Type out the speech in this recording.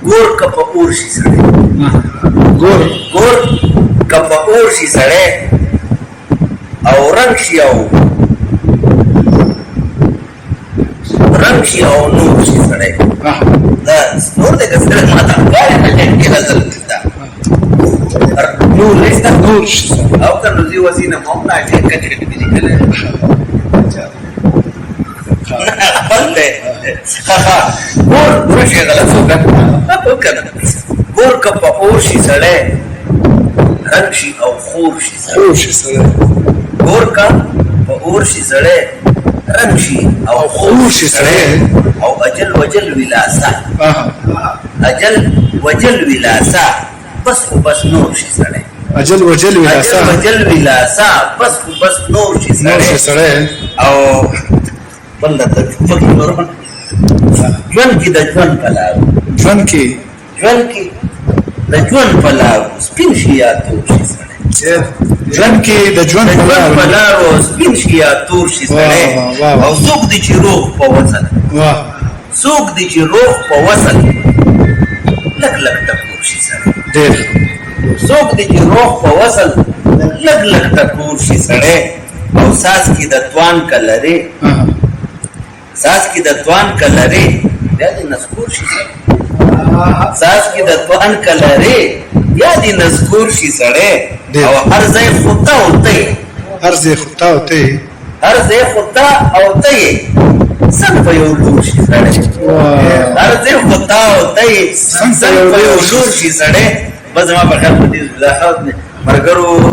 ګور که په اور شي سړی ګور که په اور شي سړی او رنګ شي او نور شي سړی دا نور دی که سړی ما ته ښکاري کې نظر دا نور نشته نور شي او که روزي وسینه موقع چې کچ کچ دي لیکلی ګور شي غلط ګور که په اور شي سړی رنګ شي او خور شي سړی ګور که په اور شي سړی رنګ شي او خور شي سړی او اجل وجل ولاسه بس خو بس نور شي سړی اجل وجل ولاسه بس خو بس نور شي سړی او بل د فکر نورمن ژوند کې د ژوند په لارو سپین شي یا تور شي سړی ژوند کې د ژوند په لارو سپین شي یا تور شي سړی او څوک دی چې روغ په وصل لږ لږ ټکور شي سړی څوک دی چې روغ په وصل لږ لږ ټکور شي سړی او ساس کې د توان کلرې بیا دې نسکور شي سړی بیا دې نسکور شي سړی او هر ځای خطا او ته سن په یو لور شي سړی بس زما په خیال په دې ملګرو